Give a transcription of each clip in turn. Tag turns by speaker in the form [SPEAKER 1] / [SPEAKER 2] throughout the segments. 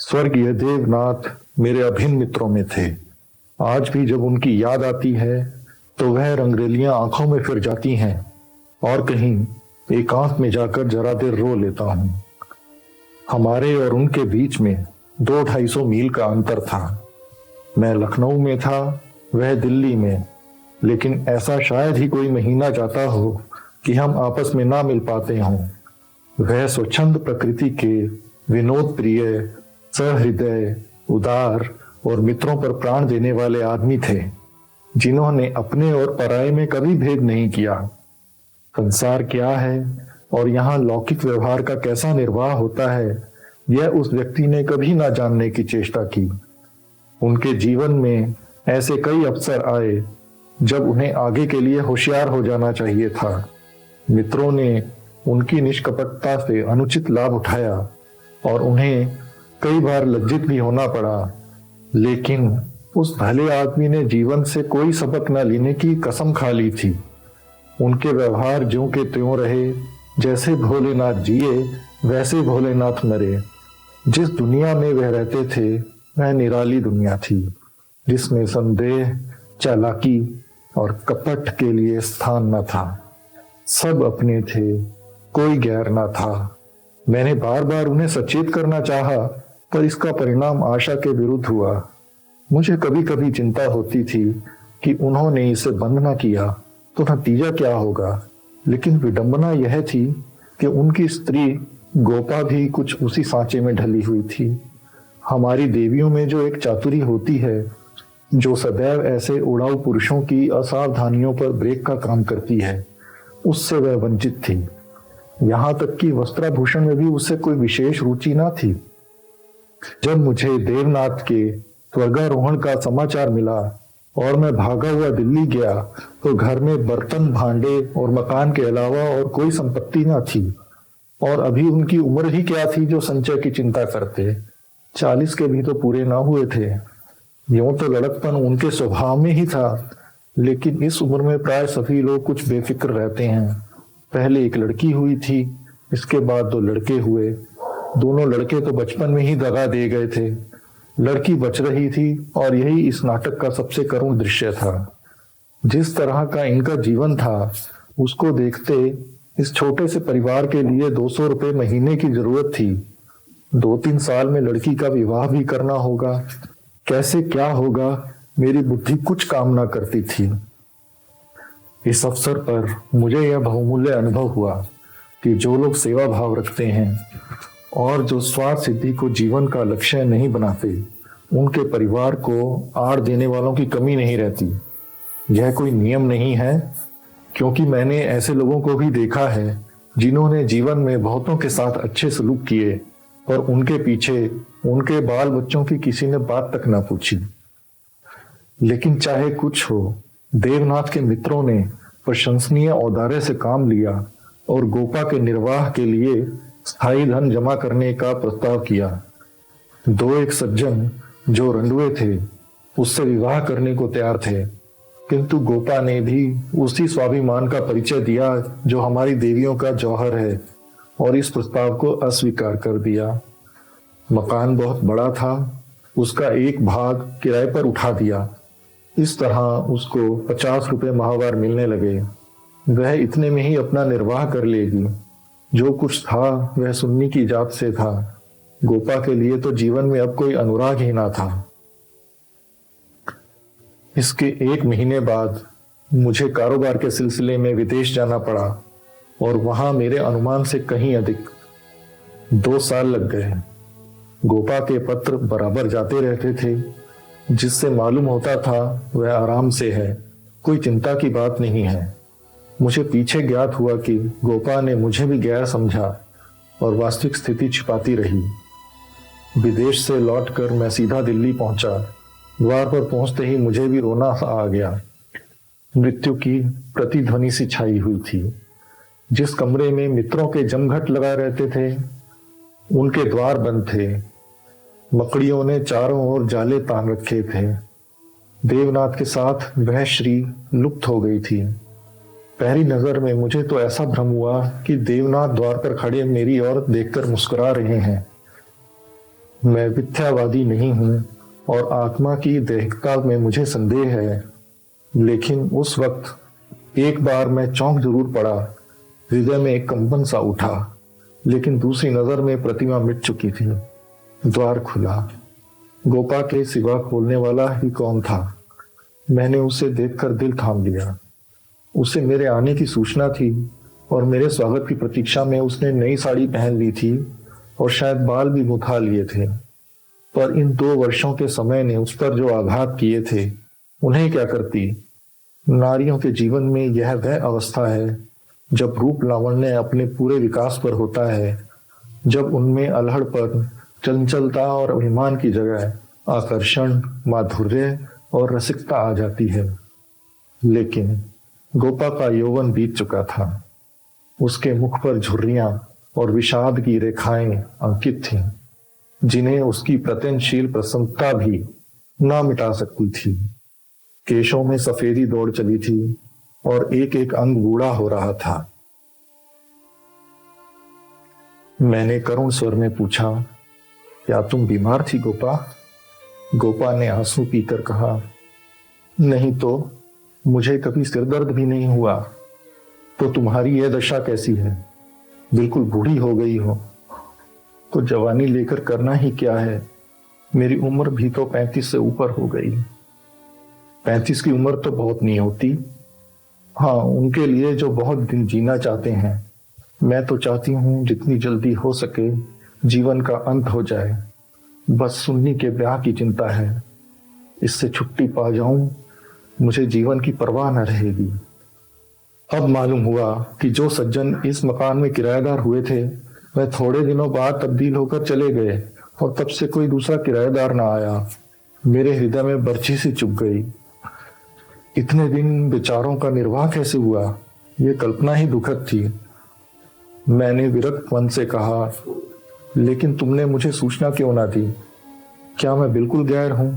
[SPEAKER 1] स्वर्गीय देवनाथ मेरे अभिन्न मित्रों में थे। आज भी जब उनकी याद आती है तो वह रंगरेलियां आंखों में फिर जाती हैं और कहीं एकांत में जाकर जरा देर रो लेता हूं। हमारे और उनके बीच में 200-250 मील का अंतर था। मैं लखनऊ में था, वह दिल्ली में, लेकिन ऐसा शायद ही कोई महीना जाता हो कि हम आपस में ना मिल पाते हों। वह स्वच्छंद प्रकृति के, विनोद प्रिय, सहृदय, उदार और मित्रों पर प्राण देने वाले आदमी थे, जिन्होंने अपने और पराये में कभी भेद नहीं किया। संसार क्या है और यहाँ लौकिक व्यवहार का कैसा निर्वाह होता है, यह उस व्यक्ति ने कभी ना जानने की चेष्टा की। उनके जीवन में ऐसे कई अवसर आए जब उन्हें आगे के लिए होशियार हो जाना चाहिए था। मित्रों ने उनकी निष्कपटता से अनुचित लाभ उठाया और उन्हें कई बार लज्जित भी होना पड़ा, लेकिन उस भले आदमी ने जीवन से कोई सबक न लेने की कसम खा ली थी। उनके व्यवहार ज्यों के त्यों रहे, जैसे भोलेनाथ जिए वैसे भोलेनाथ मरे। जिस दुनिया में वह रहते थे वह निराली दुनिया थी, जिसमें संदेह, चालाकी और कपट के लिए स्थान न था। सब अपने थे, कोई गैर न था। मैंने बार बार उन्हें सचेत करना चाहा, पर इसका परिणाम आशा के विरुद्ध हुआ। मुझे कभी कभी चिंता होती थी कि उन्होंने इसे बंद न किया तो नतीजा क्या होगा, लेकिन विडंबना यह थी कि उनकी स्त्री गोपा भी कुछ उसी सांचे में ढली हुई थी। हमारी देवियों में जो एक चातुरी होती है, जो सदैव ऐसे उड़ाऊ पुरुषों की असावधानियों पर ब्रेक का काम करती है, उससे वह वंचित थी। यहाँ तक कि वस्त्राभूषण में भी उससे कोई विशेष रुचि न थी। जब मुझे देवनाथ के स्वर्गारोहण का समाचार मिला और मैं भागा हुआ दिल्ली गया तो घर में बर्तन, भांडे और मकान के अलावा और कोई संपत्ति न थी। और अभी उनकी उम्र ही क्या थी जो संचय की चिंता करते। 40 के भी तो पूरे ना हुए थे। यूं तो लड़कपन उनके स्वभाव में ही था, लेकिन इस उम्र में प्राय सभी लोग कुछ बेफिक्र रहते हैं। पहले एक लड़की हुई थी, इसके बाद 2 लड़के हुए। दोनों लड़के तो बचपन में ही दगा दे गए थे। लड़की बच रही थी और यही इस नाटक का सबसे करुण दृश्य था। जिस तरह का इनका जीवन था, उसको देखते इस छोटे से परिवार के लिए 200 रुपए महीने की जरूरत थी। 2-3 साल में लड़की का विवाह भी करना होगा। कैसे क्या होगा, मेरी बुद्धि कुछ काम ना करती थी। इस अवसर पर मुझे यह बहुमूल्य अनुभव हुआ कि जो लोग सेवा भाव रखते हैं और जो स्वार्थ सिद्धि को जीवन का लक्ष्य नहीं बनाते, उनके परिवार को आड़ देने वालों की कमी नहीं रहती। यह कोई नियम नहीं है, क्योंकि मैंने ऐसे लोगों को भी देखा है जिन्होंने जीवन में बहुतों के साथ अच्छे सलूक किए और उनके पीछे उनके बाल बच्चों की किसी ने बात तक ना पूछी। लेकिन चाहे कुछ हो, देवनाथ के मित्रों ने प्रशंसनीय औदार्य से काम लिया और गोपा के निर्वाह के लिए स्थायी धन जमा करने का प्रस्ताव किया। 2 सज्जन जो रंडुए थे उससे विवाह करने को तैयार थे, किंतु गोपा ने भी उसी स्वाभिमान का परिचय दिया जो हमारी देवियों का जौहर है और इस प्रस्ताव को अस्वीकार कर दिया। मकान बहुत बड़ा था, उसका एक भाग किराए पर उठा दिया। इस तरह उसको 50 रुपए माहवार मिलने लगे। वह इतने में ही अपना निर्वाह कर लेगी। जो कुछ था वह सुन्नी की जात से था। गोपा के लिए तो जीवन में अब कोई अनुराग ही ना था। इसके 1 महीने बाद मुझे कारोबार के सिलसिले में विदेश जाना पड़ा और वहां मेरे अनुमान से कहीं अधिक 2 साल लग गए। गोपा के पत्र बराबर जाते रहते थे, जिससे मालूम होता था वह आराम से है, कोई चिंता की बात नहीं है। मुझे पीछे ज्ञात हुआ कि गोपा ने मुझे भी गैर समझा और वास्तविक स्थिति छिपाती रही। विदेश से लौटकर मैं सीधा दिल्ली पहुंचा। द्वार पर पहुंचते ही मुझे भी रोना सा आ गया। मृत्यु की प्रतिध्वनि सी छाई हुई थी। जिस कमरे में मित्रों के जमघट लगा रहते थे, उनके द्वार बंद थे। मकड़ियों ने चारों ओर जाले तान रखे थे। देवनाथ के साथ वह श्री लुप्त हो गई थी। पहली नजर में मुझे तो ऐसा भ्रम हुआ कि देवनाथ द्वार पर खड़े मेरी ओर देखकर मुस्कुरा रहे हैं। मैं मिथ्यावादी नहीं हूं और आत्मा की दैहिकता में मुझे संदेह है, लेकिन उस वक्त एक बार मैं चौंक जरूर पड़ा। हृदय में एक कंपन सा उठा, लेकिन दूसरी नजर में प्रतिमा मिट चुकी थी। द्वार खुला। गोपा के सिवा खोलने वाला ही कौन था? मैंने उसे देखकर दिल थाम लिया। उसे मेरे आने की सूचना थी और मेरे स्वागत की प्रतीक्षा में उसने नई साड़ी पहन ली थी और शायद बाल भी मुठा लिए थे। पर इन 2 वर्षों के समय ने उस पर जो आघात किए थे, उन्हें क्या करती? नारियों के जीवन में यह वह अवस्था है जब रूप लावण्य अपने पूरे विकास पर होता है, जब उनमें अल्हड़पन, चंचलता और अभिमान की जगह आकर्षण, माधुर्य और रसिकता आ जाती है। लेकिन गोपा का यौवन बीत चुका था। उसके मुख पर झुर्रियां और विषाद की रेखाएं अंकित थीं, जिन्हें उसकी प्रत्यनशील प्रसन्नता भी ना मिटा सकती थी। केशों में सफेदी दौड़ चली थी और एक एक अंग बूढ़ा हो रहा था। मैंने करुण स्वर में पूछा, क्या तुम बीमार थी गोपा? गोपा ने आंसू पीकर कहा, नहीं तो, मुझे कभी सिर दर्द भी नहीं हुआ। तो तुम्हारी यह दशा कैसी है? बिल्कुल बूढ़ी हो गई हो। तो जवानी लेकर करना ही क्या है? मेरी उम्र भी तो 35 से ऊपर हो गई। 35 की उम्र तो बहुत नहीं होती। हाँ, उनके लिए जो बहुत दिन जीना चाहते हैं। मैं तो चाहती हूँ जितनी जल्दी हो सके जीवन का अंत हो जाए। बस सुन्नी के ब्याह की चिंता है। इससे छुट्टी पा जाऊं, मुझे जीवन की परवाह न रहेगी। अब मालूम हुआ कि जो सज्जन इस मकान में किराएदार हुए थे, वह थोड़े दिनों बाद तब्दील होकर चले गए और तब से कोई दूसरा किराएदार ना आया। मेरे हृदय में बर्छी सी चुभ गई। इतने दिन बेचारों का निर्वाह कैसे हुआ, ये कल्पना ही दुखद थी। मैंने विरक्त मन से कहा, लेकिन तुमने मुझे सूचना क्यों ना दी? क्या मैं बिल्कुल गैर हूं?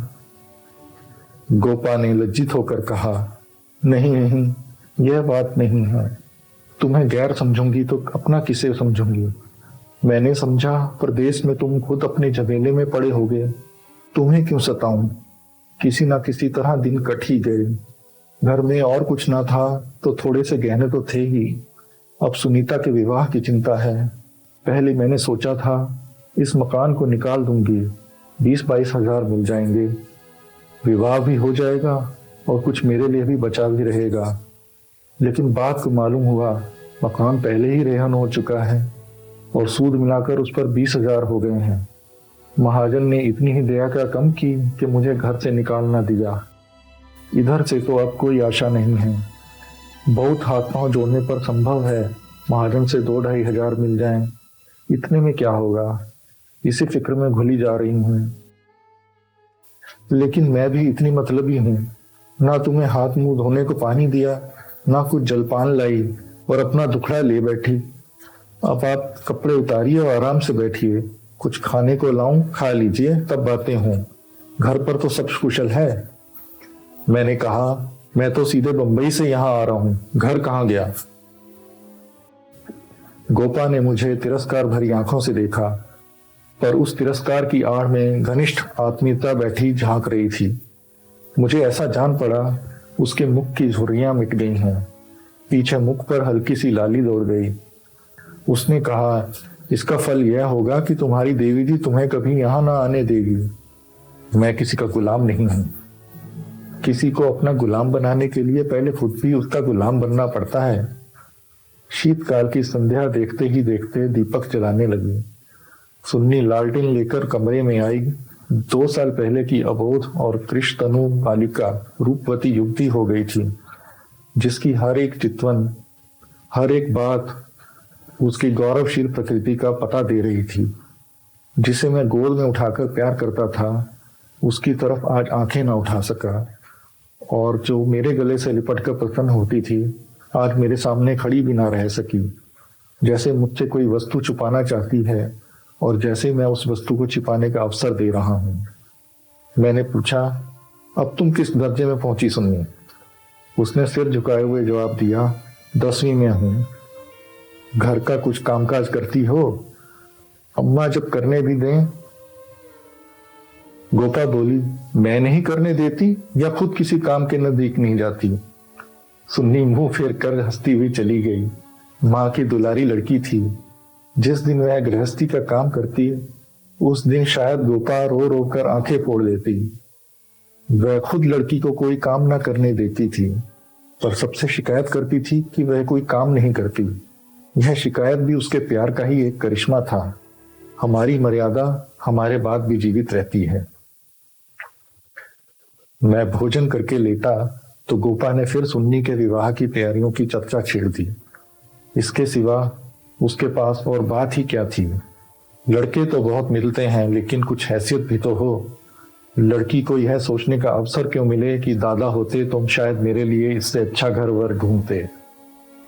[SPEAKER 1] गोपा ने लज्जित होकर कहा, नहीं नहीं, यह बात नहीं है। तुम्हें गैर समझूंगी तो अपना किसे समझूंगी? मैंने समझा प्रदेश में तुम खुद अपने झमेले में पड़े होगे। तुम्हें क्यों सताऊं? किसी ना किसी तरह दिन कट ही गए। घर में और कुछ ना था तो थोड़े से गहने तो थे ही। अब सुनीता के विवाह की चिंता है। पहले मैंने सोचा था इस मकान को निकाल दूंगी, 20-22 हजार मिल जाएंगे, विवाह भी हो जाएगा और कुछ मेरे लिए भी बचा भी रहेगा। लेकिन बात को मालूम हुआ मकान पहले ही रेहन हो चुका है और सूद मिलाकर उस पर 20 हजार हो गए हैं। महाजन ने इतनी ही दया का कम की कि मुझे घर से निकालना दिया। इधर से तो अब कोई आशा नहीं है। बहुत हाथ पांव जोड़ने पर संभव है महाजन से 2-2.5 हजार मिल जाएं। इतने में क्या होगा, इसी फिक्र में घुली जा रही हूं। लेकिन मैं भी इतनी मतलबी हूं, ना तुम्हें हाथ मुंह धोने को पानी दिया, ना कुछ जलपान लाई और अपना दुखड़ा ले बैठी। अब आप कपड़े उतारिए और आराम से बैठिए। कुछ खाने को लाऊं, खा लीजिए, तब बातें हों। घर पर तो सब कुशल है। मैंने कहा, मैं तो सीधे बंबई से यहां आ रहा हूं, घर कहां गया? गोपा ने मुझे तिरस्कार भरी आंखों से देखा, पर उस तिरस्कार की आड़ में घनिष्ठ आत्मीयता बैठी झांक रही थी। मुझे ऐसा जान पड़ा उसके मुख की झुर्रियां मिट गई हैं। पीछे मुख पर हल्की सी लाली दौड़ गई। उसने कहा, इसका फल यह होगा कि तुम्हारी देवी जी तुम्हें कभी यहां ना आने देगी। मैं किसी का गुलाम नहीं हूं। किसी को अपना गुलाम बनाने के लिए पहले खुद भी उसका गुलाम बनना पड़ता है। शीतकाल की संध्या देखते ही देखते दीपक जलाने लगी। सुन्नी लालटेन लेकर कमरे में आई। 2 साल पहले की अबोध और कृष्णतनु बालिका रूपवती युवती हो गई थी, जिसकी हर एक चितवन, हर एक बात उसकी गौरवशील प्रकृति का पता दे रही थी। जिसे मैं गोद में उठाकर प्यार करता था, उसकी तरफ आज आंखें ना उठा सका, और जो मेरे गले से लिपट कर प्रसन्न होती थी, आज मेरे सामने खड़ी भी ना रह सकी। जैसे मुझसे कोई वस्तु छुपाना चाहती है और जैसे मैं उस वस्तु को छिपाने का अवसर दे रहा हूं। मैंने पूछा, अब तुम किस दर्जे में पहुंची सुन्नी? उसने सिर झुकाए हुए जवाब दिया, 10वीं में हूं। घर का कुछ कामकाज करती हो? अम्मा जब करने भी दें गोपा बोली, मैं नहीं करने देती या खुद किसी काम के नजदीक नहीं जाती। सुन्नी मुंह फेर कर हंसती हुई चली गई। माँ की दुलारी लड़की थी। जिस दिन वह गृहस्थी का काम करती उस दिन शायद गोपा रो रो कर आंखें फोड़ देती। वह खुद लड़की को कोई काम न करने देती थी, पर सबसे शिकायत करती थी कि वह कोई काम नहीं करती। यह शिकायत भी उसके प्यार का ही एक करिश्मा था। हमारी मर्यादा हमारे बाद भी जीवित रहती है। मैं भोजन करके लेटा तो गोपा ने फिर सुन्नी के विवाह की तैयारियों की चर्चा छेड़ दी। इसके सिवा उसके पास और बात ही क्या थी। लड़के तो बहुत मिलते हैं, लेकिन कुछ हैसियत भी तो हो। लड़की को यह सोचने का अवसर क्यों मिले कि दादा होते तो शायद मेरे लिए इससे अच्छा घर वर ढूंढते।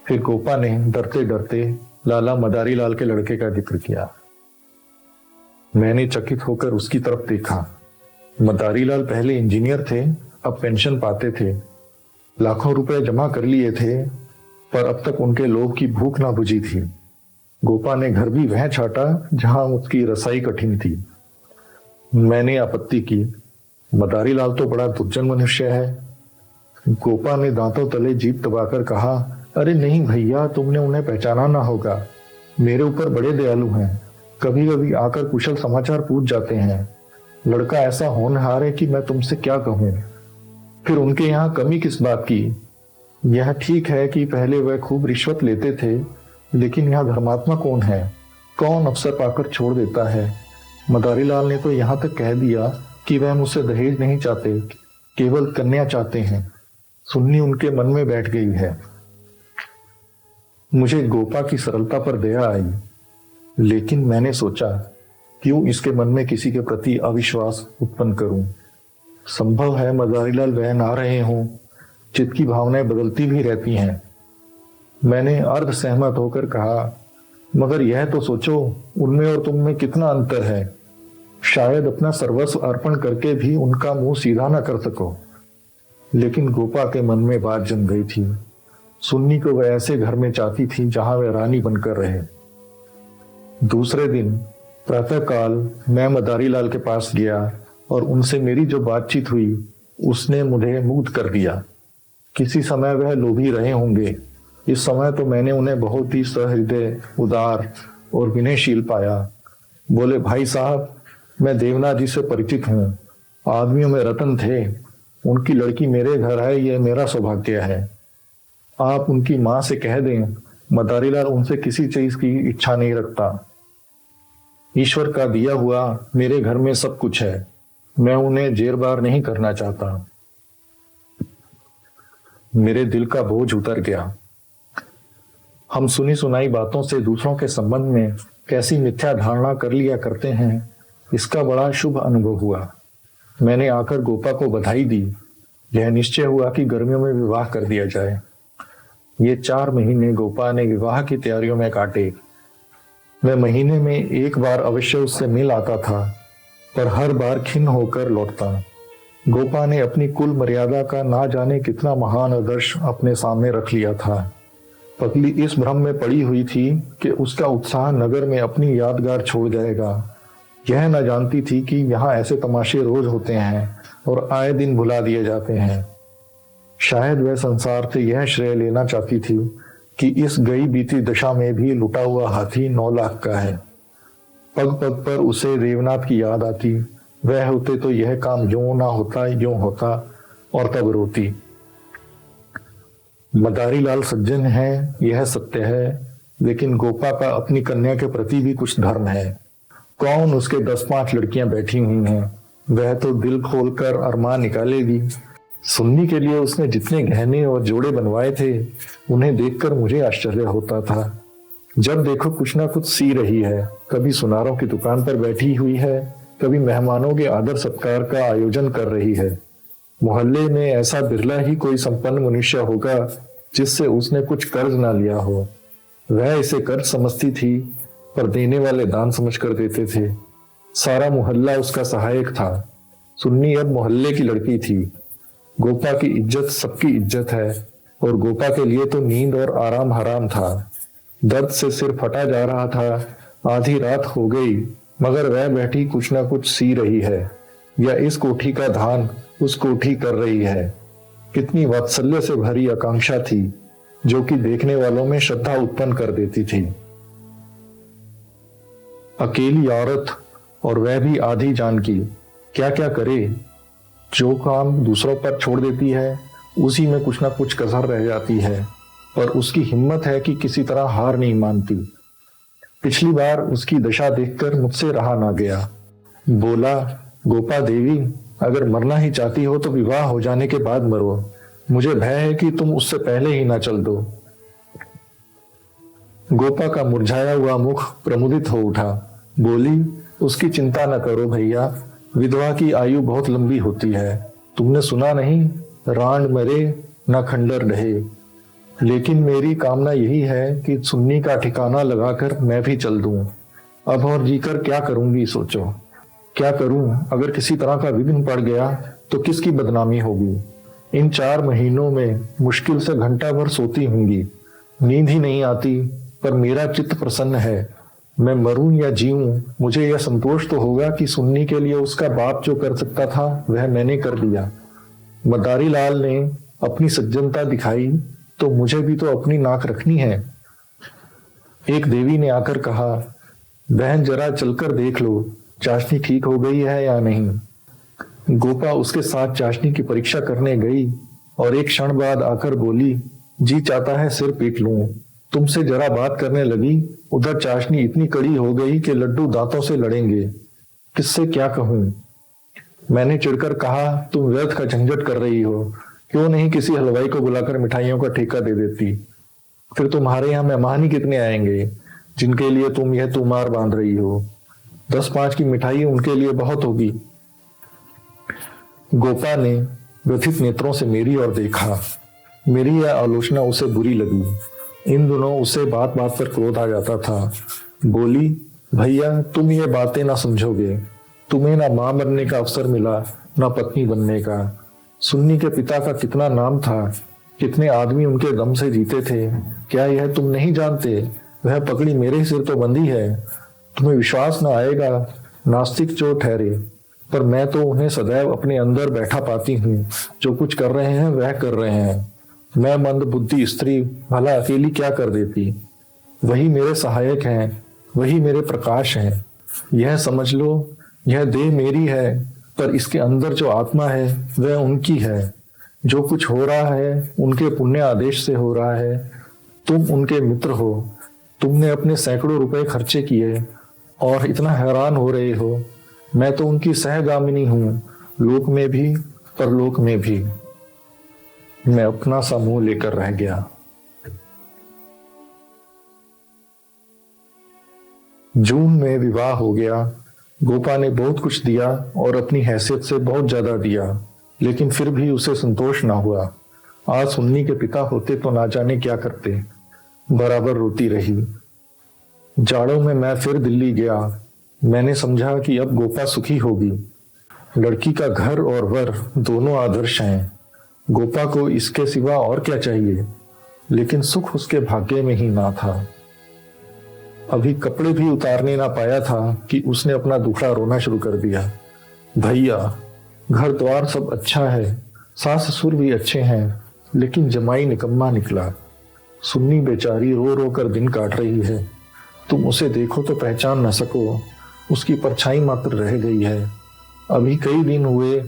[SPEAKER 1] फिर गोपा ने डरते डरते लाला मदारी लाल के लड़के का जिक्र किया। मैंने चकित होकर उसकी तरफ देखा। मदारी लाल पहले इंजीनियर थे, अब पेंशन पाते थे। लाखों रुपए जमा कर लिए थे, पर अब तक उनके लोभ की भूख ना बुझी थी। गोपा ने घर भी वह छाटा जहां उसकी रसाई कठिन थी। मैंने आपत्ति की, मदारी लाल तो बड़ा दुर्जन मनुष्य है। गोपा ने दांतों तले जीभ दबाकर कहा, अरे नहीं भैया, तुमने उन्हें पहचाना ना होगा। मेरे ऊपर बड़े दयालु हैं, कभी कभी आकर कुशल समाचार पूछ जाते हैं। लड़का ऐसा होनहार है कि मैं तुमसे क्या कहूं। फिर उनके यहाँ कमी किस बात की। यह ठीक है कि पहले वह खूब रिश्वत लेते थे, लेकिन यहाँ धर्मात्मा कौन है? कौन अवसर पाकर छोड़ देता है? मदारी लाल ने तो यहाँ तक कह दिया कि वह मुझसे दहेज नहीं चाहते, केवल कन्या चाहते हैं। सुन्नी उनके मन में बैठ गई है। मुझे गोपा की सरलता पर दया आई, लेकिन मैंने सोचा क्यों इसके मन में किसी के प्रति अविश्वास उत्पन्न करूं। संभव है मदारी लाल वह ना रहे हों। चित्त की भावनाएं बदलती भी रहती हैं। मैंने अर्ध सहमत होकर कहा, मगर यह तो सोचो उनमें और तुम में कितना अंतर है। शायद अपना सर्वस्व अर्पण करके भी उनका मुंह सीधा ना कर सको। लेकिन गोपा के मन में बात जम गई थी। सुन्नी को वह ऐसे घर में चाहती थी जहां वह रानी बनकर रहे। दूसरे दिन प्रातःकाल मैं मदारी लाल के पास गया और उनसे मेरी जो बातचीत हुई उसने मुझे मुग्ध कर दिया। किसी समय वह लोभी रहे होंगे। इस समय तो मैंने उन्हें बहुत ही सहृदय, उदार और विनयशील पाया। बोले, भाई साहब, मैं देवनाथ जी से परिचित हूँ। आदमियों में रतन थे। उनकी लड़की मेरे घर है, यह मेरा सौभाग्य है। आप उनकी माँ से कह दें, मदारी लाल उनसे किसी चीज की इच्छा नहीं रखता। ईश्वर का दिया हुआ मेरे घर में सब कुछ है। मैं उन्हें जेरबार नहीं करना चाहता। मेरे दिल का बोझ उतर गया। हम सुनी सुनाई बातों से दूसरों के संबंध में कैसी मिथ्या धारणा कर लिया करते हैं, इसका बड़ा शुभ अनुभव हुआ। मैंने आकर गोपा को बधाई दी। यह निश्चय हुआ कि गर्मियों में विवाह कर दिया जाए। ये 4 महीने गोपा ने विवाह की तैयारियों में काटे। मैं महीने में एक बार अवश्य उससे मिल आता था, पर हर बार खिन्न होकर लौटता। गोपा ने अपनी कुल मर्यादा का ना जाने कितना महान आदर्श अपने सामने रख लिया था। पगली इस भ्रम में पड़ी हुई थी कि उसका उत्साह नगर में अपनी यादगार छोड़ जाएगा। यह न जानती थी कि यहाँ ऐसे तमाशे रोज होते हैं और आए दिन भुला दिए जाते हैं। शायद वह संसार से यह श्रेय लेना चाहती थी कि इस गई बीती दशा में भी लुटा हुआ हाथी 9 लाख का है। पग पग पर उसे देवनाथ की याद आती। वह होते तो यह काम यूं ना होता, यूं होता, और तब रोती। मदारी लाल सज्जन है, यह सत्य है, लेकिन गोपा का अपनी कन्या के प्रति भी कुछ धर्म है। कौन उसके 10-5 लड़कियां बैठी हुई हैं, वह तो दिल खोलकर अरमान निकालेगी। सुन्नी के लिए उसने जितने गहने और जोड़े बनवाए थे, उन्हें देखकर मुझे आश्चर्य होता था। जब देखो कुछ ना कुछ सी रही है। कभी सुनारों की दुकान पर बैठी हुई है, कभी मेहमानों के आदर सत्कार का आयोजन कर रही है। मोहल्ले में ऐसा बिरला ही कोई संपन्न मनुष्य होगा जिससे उसने कुछ कर्ज ना लिया हो। वह इसे कर्ज समझती थी, पर देने वाले दान समझ कर देते थे। सारा मोहल्ला उसका सहायक था। सुन्नी अब मोहल्ले की लड़की थी। गोपा की इज्जत सबकी इज्जत है, और गोपा के लिए तो नींद और आराम हराम था। दर्द से सिर फटा जा रहा था। आधी रात हो गई, मगर वह बैठी कुछ ना कुछ सी रही है। या इस कोठी का धान उस कोठी कर रही है। कितनी वात्सल्य से भरी आकांक्षा थी जो कि देखने वालों में श्रद्धा उत्पन्न कर देती थी। अकेली औरत और वह भी आधी जान की, क्या क्या करे। जो काम दूसरों पर छोड़ देती है उसी में कुछ ना कुछ कसर रह जाती है, पर उसकी हिम्मत है कि किसी तरह हार नहीं मानती। पिछली बार उसकी दशा देखकर मुझसे रहा ना गया। बोला, गोपा देवी, अगर मरना ही चाहती हो तो विवाह हो जाने के बाद मरो। मुझे भय है कि तुम उससे पहले ही ना चल दो। गोपा का मुरझाया हुआ मुख प्रमुदित हो उठा। बोली, उसकी चिंता न करो भैया, विधवा की आयु बहुत लंबी होती है। तुमने सुना नहीं, रांड मरे न खंडर ढहे। लेकिन मेरी कामना यही है कि सुन्नी का ठिकाना लगाकर मैं भी चल दूं। अब और जीकर क्या करूंगी सोचो। क्या करूं? अगर किसी तरह का विघ्न पड़ गया तो किसकी बदनामी होगी। इन 4 महीनों में मुश्किल से घंटा भर सोती होंगी, नींद ही नहीं आती, पर मेरा चित्त प्रसन्न है। मैं मरूं या जीऊं, मुझे यह संतोष तो होगा कि सुन्नी के लिए उसका बाप जो कर सकता था वह मैंने कर दिया। मदारी लाल ने अपनी सज्जनता दिखाई तो मुझे भी तो अपनी नाक रखनी है। एक देवी ने आकर कहा, बहन जरा चलकर देख लो, चाशनी ठीक हो गई है या नहीं। गोपा उसके साथ चाशनी की परीक्षा करने गई और एक क्षण बाद आकर बोली, जी चाहता है सिर पीट लूं। तुमसे जरा बात करने लगी, उधर चाशनी इतनी कड़ी हो गई कि लड्डू दांतों से लड़ेंगे। किससे क्या कहूं। मैंने चिढ़कर कहा, तुम व्यर्थ का झंझट कर रही हो, क्यों नहीं किसी हलवाई को बुलाकर मिठाइयों का ठेका दे देती। फिर तुम्हारे यहाँ मेहमान ही कितने आएंगे जिनके लिए तुम यह तुमार बांध रही हो। 10-5 की मिठाई उनके लिए बहुत होगी। गोपा ने व्यथित नेत्रों से मेरी ओर देखा। मेरी यह आलोचना उसे बुरी लगी। इन दिनों उसे बात बात पर क्रोध आ जाता था। बोली, भैया तुम ये बातें ना समझोगे। तुम्हें ना मां बनने का अवसर मिला, ना पत्नी बनने का। सुन्नी के पिता का कितना नाम था, कितने आदमी उनके दम से जीते थे, क्या यह तुम नहीं जानते। वह पकड़ी मेरे सिर तो बंधी है। तुम्हें विश्वास ना आएगा, नास्तिक जो ठहरे, पर मैं तो उन्हें सदैव अपने अंदर बैठा पाती हूँ। जो कुछ कर रहे हैं वह कर रहे हैं। मैं मंद बुद्धि स्त्री भला अकेली क्या कर देती। वही मेरे सहायक हैं, वही मेरे प्रकाश हैं। यह समझ लो, यह देह मेरी है, पर इसके अंदर जो आत्मा है वह उनकी है। जो कुछ हो रहा है उनके पुण्य आदेश से हो रहा है। तुम उनके मित्र हो। तुमने अपने सैकड़ों रुपए खर्चे किए और इतना हैरान हो रहे हो। मैं तो उनकी सहगामिनी हूं, लोक में भी परलोक में भी। मैं अपना सा मुंह लेकर रह गया। जून में विवाह हो गया। गोपा ने बहुत कुछ दिया और अपनी हैसियत से बहुत ज्यादा दिया, लेकिन फिर भी उसे संतोष ना हुआ। आज सुन्नी के पिता होते तो ना जाने क्या करते। बराबर रोती रही। जाड़ों में मैं फिर दिल्ली गया। मैंने समझा कि अब गोपा सुखी होगी। लड़की का घर और वर दोनों आदर्श हैं। गोपा को इसके सिवा और क्या चाहिए, लेकिन सुख उसके भाग्य में ही ना था। अभी कपड़े भी उतारने ना पाया था कि उसने अपना दुखड़ा रोना शुरू कर दिया। भैया, घर द्वार सब अच्छा है, सास ससुर भी अच्छे हैं, लेकिन जमाई निकम्मा निकला। सुन्नी बेचारी रो रो कर दिन काट रही है। तुम उसे देखो तो पहचान न सको, उसकी परछाई मात्र रह गई है। अभी कई दिन हुए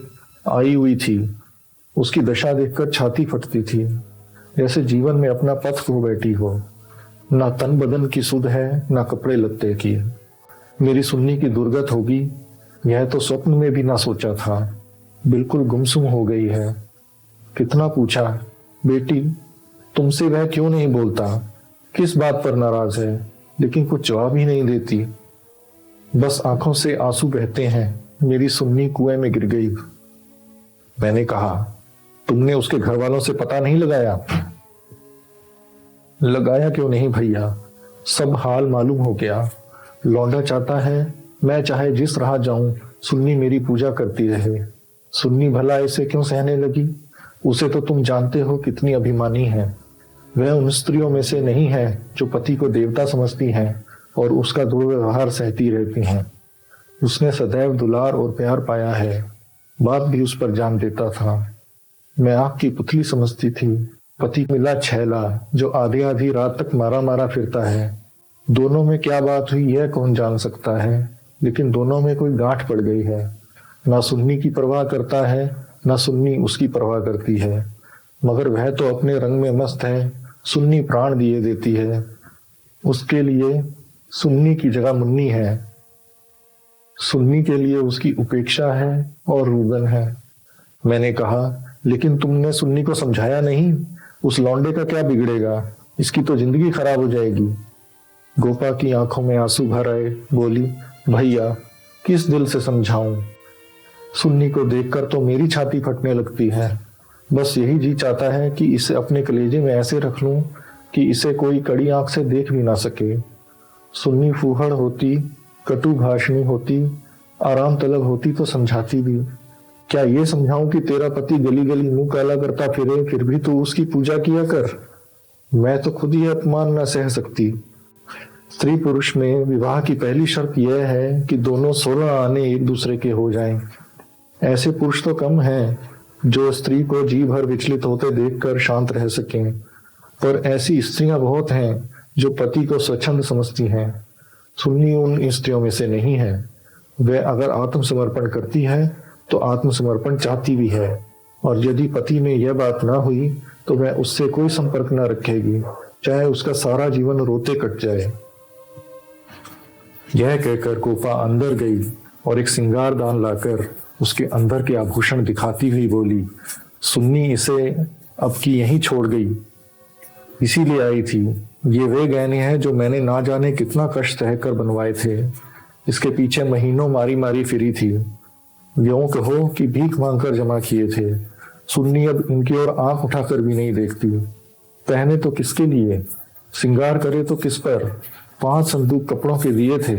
[SPEAKER 1] आई हुई थी। उसकी दशा देखकर छाती फटती थी, जैसे जीवन में अपना पथ खो बैठी हो। ना तन बदन की सुध है, ना कपड़े लत्ते की। मेरी सुन्नी की दुर्गत होगी, यह तो स्वप्न में भी ना सोचा था। बिल्कुल गुमसुम हो गई है। कितना पूछा, बेटी तुमसे वह क्यों नहीं बोलता, किस बात पर नाराज है, लेकिन कुछ जवाब ही नहीं देती। बस आंखों से आंसू बहते हैं। मेरी सुन्नी कुएं में गिर गई। मैंने कहा, तुमने उसके घर वालों से पता नहीं लगाया? लगाया क्यों नहीं भैया, सब हाल मालूम हो गया। लौंडा चाहता है मैं चाहे जिस राह जाऊं सुन्नी मेरी पूजा करती रहे। सुन्नी भला ऐसे क्यों सहने लगी? उसे तो तुम जानते हो कितनी अभिमानी है। वह उन स्त्रियों में से नहीं है जो पति को देवता समझती हैं और उसका दुर्व्यवहार सहती रहती हैं। उसने सदैव दुलार और प्यार पाया है। बात भी उस पर जान देता था। मैं आँख की पुतली समझती थी। पति मिला छैला जो आधी आधी रात तक मारा मारा फिरता है। दोनों में क्या बात हुई यह कौन जान सकता है, लेकिन दोनों में कोई गांठ पड़ गई है। ना सुन्नी की परवाह करता है, ना सुन्नी उसकी परवाह करती है। मगर वह तो अपने रंग में मस्त है, सुन्नी प्राण दिए देती है। उसके लिए सुन्नी की जगह मुन्नी है। सुन्नी के लिए उसकी उपेक्षा है और रुदन है। मैंने कहा, लेकिन तुमने सुन्नी को समझाया नहीं। उस लौंडे का क्या बिगड़ेगा, इसकी तो जिंदगी खराब हो जाएगी। गोपा की आंखों में आंसू भर आए। बोली, भैया किस दिल से समझाऊं। सुन्नी को देखकर तो मेरी छाती फटने लगती है। बस यही जी चाहता है कि इसे अपने कलेजे में ऐसे रख लूं कि इसे कोई कड़ी आंख से देख भी ना सके। सुन्नी फूहड़ होती, कटु भाषणी होती, आराम तलब होती तो समझाती भी। क्या ये समझाऊं कि तेरा पति गली गली मुंह काला करता फिरे, फिर भी तू उसकी पूजा किया कर। मैं तो खुद ही अपमान न सह सकती। स्त्री पुरुष में विवाह की पहली शर्त यह है कि दोनों 16 आने एक दूसरे के हो जाएं। ऐसे पुरुष तो कम हैं जो स्त्री को जी भर विचलित होते देखकर शांत रह सकें, पर ऐसी स्त्रियां बहुत हैं जो पति को स्वच्छंद समझती हैं। सुन्नी उन स्त्रियों में से नहीं है। वह अगर आत्मसमर्पण करती है तो आत्मसमर्पण चाहती भी है, और यदि पति में यह बात ना हुई तो वह उससे कोई संपर्क न रखेगी, चाहे उसका सारा जीवन रोते कट जाए। यह कहकर गोपा अंदर गई और एक सिंगार दान लाकर उसके अंदर के आभूषण दिखाती हुई बोली, सुन्नी इसे अब की यहीं छोड़ गई, इसीलिए आई थी। ये वे गहने हैं जो मैंने ना जाने कितना कष्ट सहकर बनवाए थे। इसके पीछे महीनों मारी मारी फिरी थी। यूं कहो कि भीख मांगकर जमा किए थे। सुन्नी अब इनकी ओर आंख उठाकर भी नहीं देखती। पहने तो किसके लिए, सिंगार करे तो किस पर। 5 संदूक कपड़ों के दिए थे।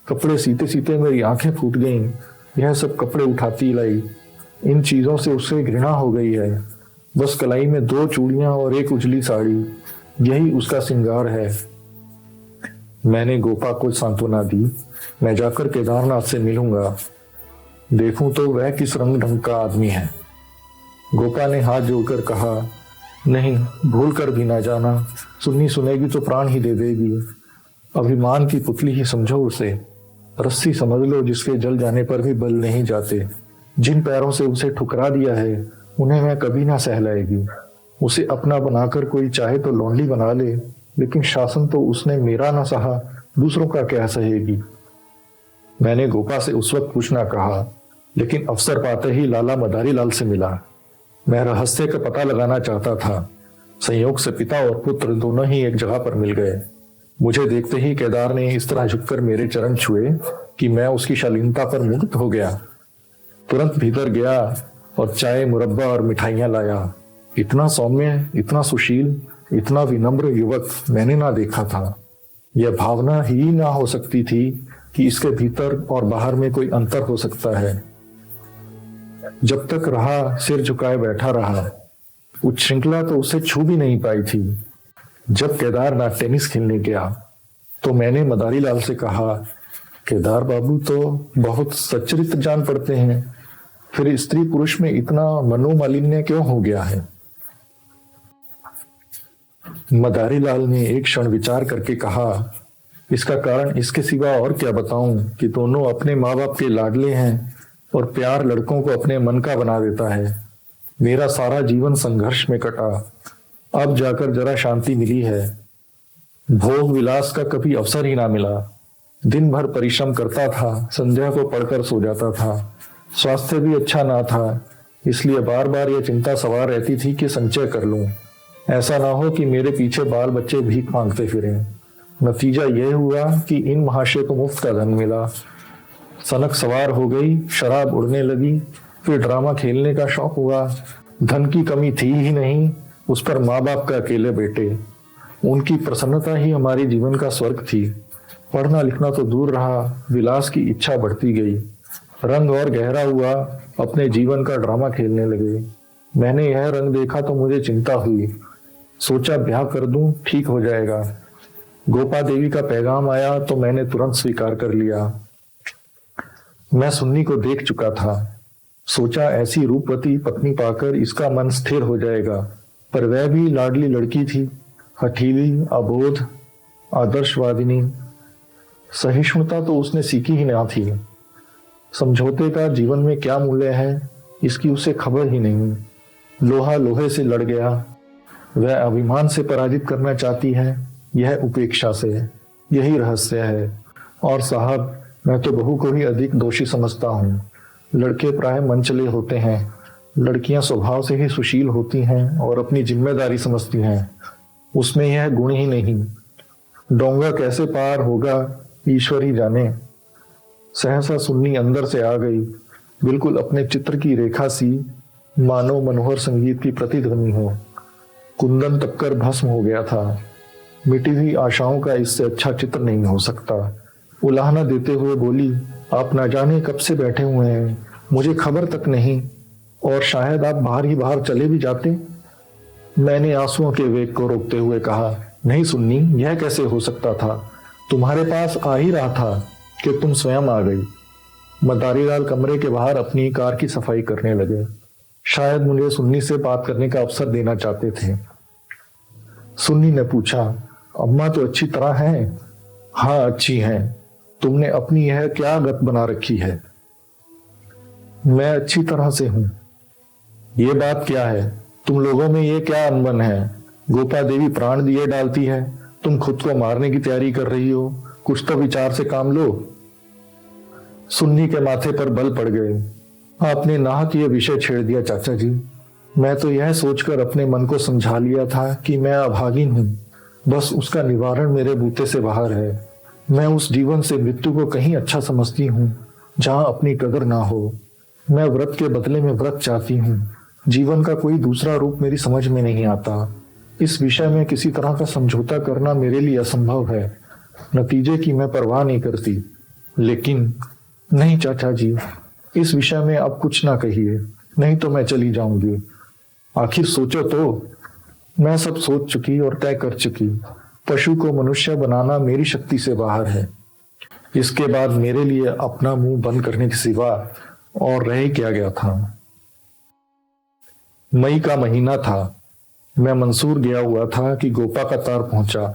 [SPEAKER 1] कपड़े सीते सीते मेरी आंखें फूट गईं। यह सब कपड़े उठाती लाई। इन चीजों से उससे घृणा हो गई है। बस कलाई में 2 चूड़ियां और एक उजली साड़ी, यही उसका सिंगार है। मैंने गोपा को सांत्वना दी। मैं जाकर केदारनाथ से मिलूंगा, देखूं तो वह किस रंग ढंग का आदमी है। गोपा ने हाथ जोड़कर कहा, नहीं, भूल कर भी ना जाना। सुन्नी सुनेगी तो प्राण ही दे देगी। अभिमान की पुतली ही समझो उसे। रस्सी समझ लो जिसके जल जाने पर भी बल नहीं जाते। जिन पैरों से उसे ठुकरा दिया है उन्हें मैं कभी ना सहलाएगी। उसे अपना बनाकर कोई चाहे तो लौंडी बना ले, लेकिन शासन तो उसने मेरा ना सहा, दूसरों का क्या सहेगी। मैंने गोपा से उस वक्त कुछ ना कहा, लेकिन अवसर पाते ही लाला मदारी लाल से मिला। मैं रहस्य का पता लगाना चाहता था। संयोग से पिता और पुत्र दोनों ही एक जगह पर मिल गए। मुझे देखते ही केदार ने इस तरह झुककर मेरे चरण छुए कि मैं उसकी शालीनता पर मुग्ध हो गया। तुरंत भीतर गया और चाय, मुरब्बा और मिठाइयां लाया। इतना सौम्य, इतना सुशील, इतना विनम्र युवक मैंने ना देखा था। यह भावना ही ना हो सकती थी कि इसके भीतर और बाहर में कोई अंतर हो सकता है। जब तक रहा सिर झुकाए बैठा रहा। उच्छृंखला तो उसे छू भी नहीं पाई थी। जब केदारनाथ टेनिस खेलने गया तो मैंने मदारी लाल से कहा, केदार बाबू तो बहुत सच्चरित्र जान पड़ते हैं, फिर स्त्री पुरुष में इतना मनोमालिन्य क्यों हो गया है। मदारी लाल ने एक क्षण विचार करके कहा, इसका कारण इसके सिवा और क्या बताऊं कि दोनों अपने माँ बाप के लाडले हैं और प्यार लड़कों को अपने मन का बना देता है। मेरा सारा जीवन संघर्ष में कटा, अब जाकर जरा शांति मिली है। भोग विलास का कभी अवसर ही ना मिला। दिन भर परिश्रम करता था, संध्या को पढ़कर सो जाता था। स्वास्थ्य भी अच्छा ना था, इसलिए बार बार यह चिंता सवार रहती थी कि संचय कर लूं, ऐसा ना हो कि मेरे पीछे बाल बच्चे भीख मांगते फिरें। नतीजा यह हुआ कि इन महाशय को मुफ्त का धन मिला। सनक सवार हो गई, शराब उड़ने लगी, फिर ड्रामा खेलने का शौक हुआ। धन की कमी थी ही नहीं, उस पर माँ बाप का अकेले बेटे। उनकी प्रसन्नता ही हमारे जीवन का स्वर्ग थी। पढ़ना लिखना तो दूर रहा, विलास की इच्छा बढ़ती गई। रंग और गहरा हुआ, अपने जीवन का ड्रामा खेलने लगे। मैंने यह रंग देखा तो मुझे चिंता हुई। सोचा ब्याह कर दूं, ठीक हो जाएगा। गोपा देवी का पैगाम आया तो मैंने तुरंत स्वीकार कर लिया। मैं सुन्नी को देख चुका था। सोचा ऐसी रूपवती पत्नी पाकर इसका मन स्थिर हो जाएगा, पर वह भी लाडली लड़की थी, हठीली, अबोध, आदर्शवादिनी। सहिष्णुता तो उसने सीखी ही ना थी। समझौते का जीवन में क्या मूल्य है, इसकी उसे खबर ही नहीं। लोहा लोहे से लड़ गया। वह अभिमान से पराजित करना चाहती है, यह उपेक्षा से। यही रहस्य है। और साहब, मैं तो बहू को ही अधिक दोषी समझता हूँ। लड़के प्राय मनचले होते हैं, लड़कियां स्वभाव से ही सुशील होती हैं और अपनी जिम्मेदारी समझती हैं। उसमें यह गुण ही नहीं। डोंगा कैसे पार होगा, ईश्वर ही जाने। सहसा सुन्नी अंदर से आ गई, बिल्कुल अपने चित्र की रेखा सी, मानो मनोहर संगीत की प्रतिध्वनि हो। कुंदन तपकर भस्म हो गया था। मिटी हुई आशाओं का इससे अच्छा चित्र नहीं हो सकता। उलाहना देते हुए बोली, आप ना जाने कब से बैठे हुए हैं, मुझे खबर तक नहीं, और शायद आप बाहर ही बाहर चले भी जाते। मैंने आंसुओं के वेग को रोकते हुए कहा, नहीं सुन्नी, यह कैसे हो सकता था। तुम्हारे पास आ ही रहा था कि तुम स्वयं आ गई। मदारीलाल कमरे के बाहर अपनी कार की सफाई करने लगे। शायद मुझे सुन्नी से बात करने का अवसर देना चाहते थे। सुन्नी ने पूछा, अम्मा तो अच्छी तरह हैं? हाँ, अच्छी हैं। तुमने अपनी यह क्या गत बना रखी है? मैं अच्छी तरह से हूं। ये बात क्या है? तुम लोगों में ये क्या अनबन है? गोपा देवी प्राण दिए डालती है, तुम खुद को मारने की तैयारी कर रही हो। कुछ तो विचार से काम लो। सुन्नी के माथे पर बल पड़ गए। आपने नाहक ये विषय छेड़ दिया चाचा जी। मैं तो यह सोचकर अपने मन को समझा लिया था कि मैं अभागिन हूं, बस उसका निवारण मेरे बूते से बाहर है। मैं उस जीवन से मृत्यु को कहीं अच्छा समझती हूँ जहां अपनी कदर ना हो। मैं व्रत के बदले में व्रत चाहती हूँ। जीवन का कोई दूसरा रूप मेरी समझ में नहीं आता। इस विषय में किसी तरह का समझौता करना मेरे लिए असंभव है। नतीजे की मैं परवाह नहीं करती। लेकिन नहीं चाचा जी, इस विषय में अब कुछ ना कहिए, नहीं तो मैं चली जाऊंगी। आखिर सोचो तो। मैं सब सोच चुकी और तय कर चुकी। पशु को मनुष्य बनाना मेरी शक्ति से बाहर है। इसके बाद मेरे लिए अपना मुंह बंद करने के सिवा और रह क्या गया था। मई का महीना था। मैं मंसूर गया हुआ था कि गोपा का तार पहुंचा।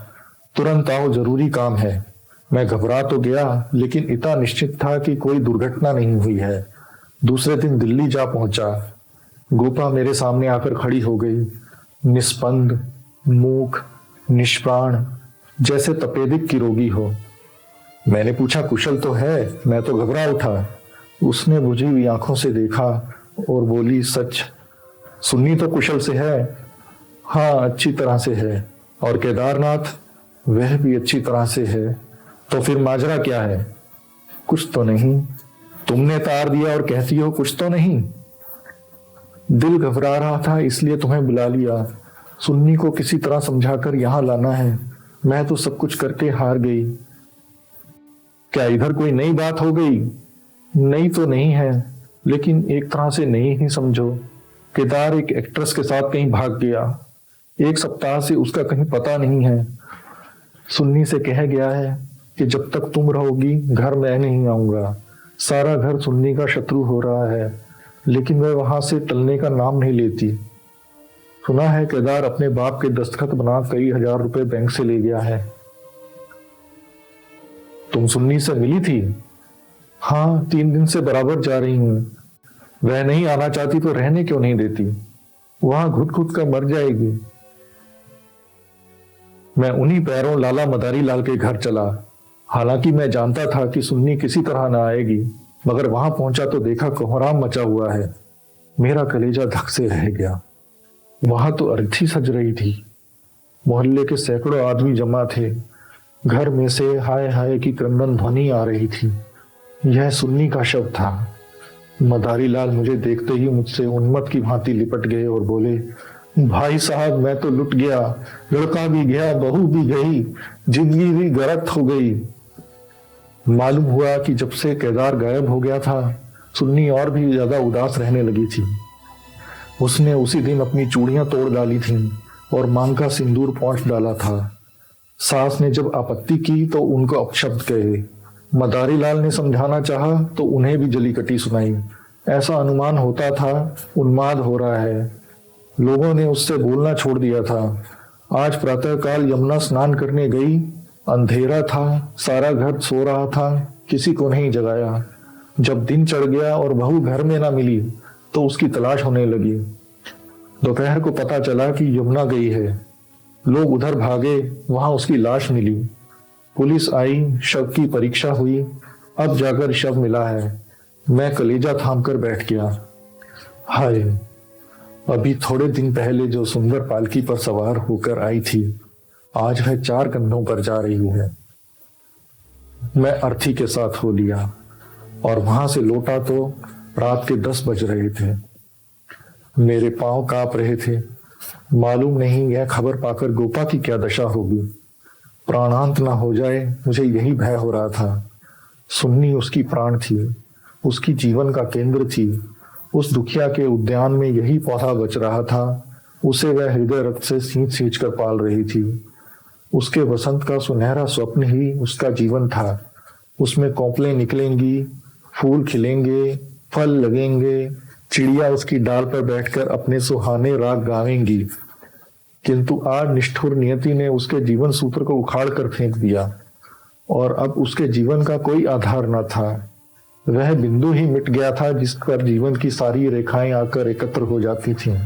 [SPEAKER 1] तुरंत आओ, जरूरी काम है। मैं घबरा तो गया, लेकिन इतना निश्चित था कि कोई दुर्घटना नहीं हुई है। दूसरे दिन दिल्ली जा पहुंचा। गोपा मेरे सामने आकर खड़ी हो गई, निस्पंद, मूक, निष्प्राण, जैसे तपेदिक की रोगी हो। मैंने पूछा, कुशल तो है? मैं तो घबरा उठा। उसने बुझी हुई आंखों से देखा और बोली, सच? सुन्नी तो कुशल से है? हाँ, अच्छी तरह से है। और केदारनाथ? वह भी अच्छी तरह से है। तो फिर माजरा क्या है? कुछ तो नहीं? तुमने तार दिया और कहती हो कुछ तो नहीं। दिल घबरा रहा था, इसलिए तुम्हें बुला लिया। सुन्नी को किसी तरह समझाकर यहां लाना है। मैं तो सब कुछ करके हार गई। क्या इधर कोई नई बात हो गई? नई तो नहीं है, लेकिन एक तरह से नई ही समझो। केदार एक एक्ट्रेस के साथ कहीं भाग गया। 1 सप्ताह से उसका कहीं पता नहीं है। सुन्नी से कह गया है कि जब तक तुम रहोगी घर मैं नहीं आऊंगा। सारा घर सुन्नी का शत्रु हो रहा है, लेकिन वह वहां से टलने का नाम नहीं लेती। सुना है केदार अपने बाप के दस्तखत बना कई हजार रुपए बैंक से ले गया है। तुम सुन्नी से मिली थी? हाँ, 3 दिन से बराबर जा रही हूं। वह नहीं आना चाहती तो रहने क्यों नहीं देती? वहां घुट घुट कर मर जाएगी। मैं उन्हीं पैरों लाला मदारी लाल के घर चला। हालांकि मैं जानता था कि सुन्नी किसी तरह ना आएगी, मगर वहां पहुंचा तो देखा कोहराम मचा हुआ है। मेरा कलेजा धक से रह गया। वहां तो अर्थी सज रही थी। मोहल्ले के सैकड़ों आदमी जमा थे। घर में से हाय हाय की क्रंदन ध्वनि आ रही थी। यह सुन्नी का शव था। मदारी लाल मुझे देखते ही मुझसे उन्मत्त की भांति लिपट गए और बोले, भाई साहब, मैं तो लुट गया। लड़का भी गया, बहू भी गई, जिंदगी भी गर्क हो गई। मालूम हुआ कि जब से केदार गायब हो गया था, सुन्नी और भी ज्यादा उदास रहने लगी थी। उसने उसी दिन अपनी चूड़ियां तोड़ डाली थीं और मांग का सिंदूर पहुंच डाला था। सास ने जब आपत्ति की तो उनको अपशब्द कहे। मदारी लाल ने समझाना चाहा तो उन्हें भी जली कटी सुनाई ऐसा अनुमान होता था उन्माद हो रहा है। लोगों ने उससे बोलना छोड़ दिया था। आज प्रातःकाल यमुना स्नान करने गई, अंधेरा था, सारा घर सो रहा था, किसी को नहीं जगाया। जब दिन चढ़ गया और बहू घर में ना मिली तो उसकी तलाश होने लगी। दोपहर को पता चला कि यमुना गई है। लोग उधर भागे, वहां उसकी लाश मिली। पुलिस आई, शव की परीक्षा हुई, अब जाकर शव मिला है। मैं कलेजा थाम कर बैठ गया। हाय, अभी थोड़े दिन पहले जो सुंदर पालकी पर सवार होकर आई थी, आज वह 4 कंधों पर जा रही है। मैं अर्थी के साथ हो लिया और वहां से लौटा तो रात के 10 बज रहे थे। मेरे पांव कांप रहे थे। मालूम नहीं यह खबर पाकर गोपा की क्या दशा होगी। प्राणांत ना हो जाए, मुझे यही भय हो रहा था। सुन्नी उसकी प्राण थी, उसकी जीवन का केंद्र थी। उस दुखिया के उद्यान में यही पौधा बच रहा था। उसे वह हृदय रक्त से सींच सींच कर पाल रही थी। उसके वसंत का सुनहरा स्वप्न ही उसका जीवन था। उसमें कोपलें निकलेंगी, फूल खिलेंगे, फल लगेंगे, चिड़िया उसकी डाल पर बैठकर अपने सुहाने राग गावेंगी। किंतु आज निष्ठुर नियति ने उसके जीवन सूत्र को उखाड़ कर फेंक दिया और अब उसके जीवन का कोई आधार न था। वह बिंदु ही मिट गया था जिस पर जीवन की सारी रेखाएं आकर एकत्र हो जाती थीं।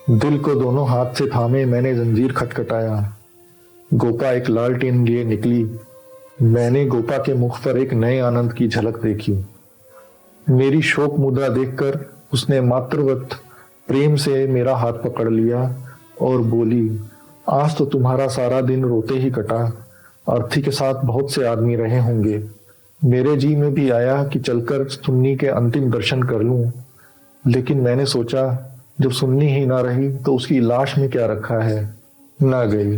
[SPEAKER 1] दिल को दोनों हाथ से थामे मैंने जंजीर खटखटाया। गोपा एक लालटेन लिए निकली। मैंने गोपा के मुख पर एक नए आनंद की झलक देखी। मेरी शोक मुद्रा देखकर उसने मातृवत प्रेम से मेरा हाथ पकड़ लिया और बोली, आज तो तुम्हारा सारा दिन रोते ही कटा। अर्थी के साथ बहुत से आदमी रहे होंगे। मेरे जी में भी आया कि चलकर सुन्नी के अंतिम दर्शन कर लूं, लेकिन मैंने सोचा जब सुन्नी ही ना रही तो उसकी लाश में क्या रखा है। ना गई।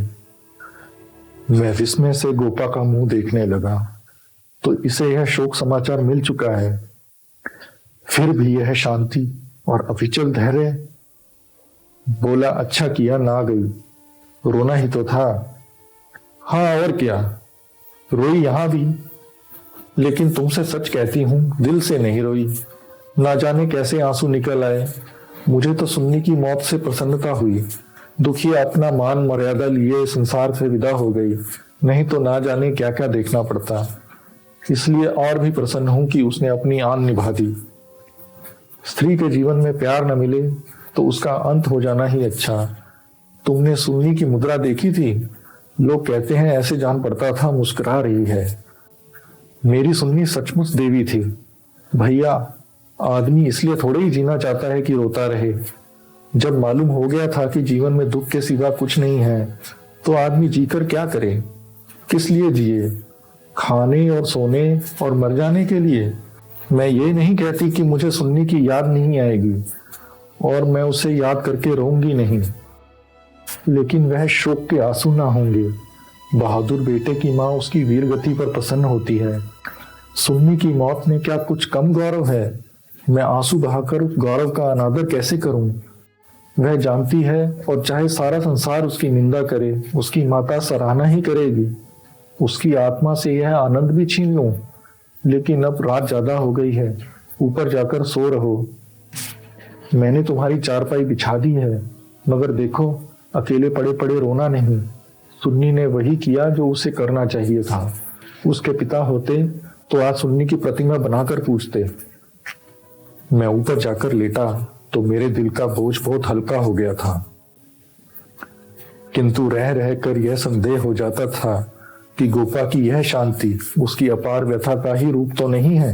[SPEAKER 1] मैं विस्मय से गोपा का मुंह देखने लगा तो इसे यह शोक समाचार मिल चुका है, फिर भी यह शांति और अविचल धैर्य। बोला, अच्छा किया ना गई, रोना ही तो था। हाँ और क्या, रोई यहां भी, लेकिन तुमसे सच कहती हूं दिल से नहीं रोई। ना जाने कैसे आंसू निकल आए। मुझे तो सुन्नी की मौत से प्रसन्नता हुई। दुखिया अपना मान मर्यादा लिए संसार से विदा हो गई, नहीं तो ना जाने क्या क्या देखना पड़ता। इसलिए और भी प्रसन्न हूं कि उसने अपनी आन निभा दी। स्त्री के जीवन में प्यार न मिले तो उसका अंत हो जाना ही अच्छा। तुमने सुन्नी की मुद्रा देखी थी? लोग कहते हैं ऐसे जान पड़ता था मुस्कुरा रही है। मेरी सुन्नी सचमुच देवी थी। भैया, आदमी इसलिए थोड़े ही जीना चाहता है कि रोता रहे। जब मालूम हो गया था कि जीवन में दुख के सिवा कुछ नहीं है तो आदमी जीकर क्या करे? किस लिए जिए? खाने और सोने और मर जाने के लिए? मैं ये नहीं कहती कि मुझे सुन्नी की याद नहीं आएगी और मैं उसे याद करके रोऊंगी नहीं, लेकिन वह शोक के आंसू ना होंगे। बहादुर बेटे की माँ उसकी वीर गति पर प्रसन्न होती है। सुन्नी की मौत में क्या कुछ कम गौरव है? मैं आंसू बहाकर गौरव का अनादर कैसे करूं? वह जानती है और चाहे सारा संसार उसकी निंदा करे, उसकी माता सराहना ही करेगी। उसकी आत्मा से यह आनंद भी छीन लूं, लेकिन अब रात ज्यादा हो गई है, ऊपर जाकर सो रहो। मैंने तुम्हारी चारपाई बिछा दी है, मगर देखो अकेले पड़े पड़े रोना नहीं। सुन्नी ने वही किया जो उसे करना चाहिए था। उसके पिता होते तो आज सुन्नी की प्रतिमा बनाकर पूजते। मैं ऊपर जाकर लेटा तो मेरे दिल का बोझ बहुत हल्का हो गया था, किंतु रह रहकर यह संदेह हो जाता था कि गोपा की यह शांति उसकी अपार व्यथा का ही रूप तो नहीं है।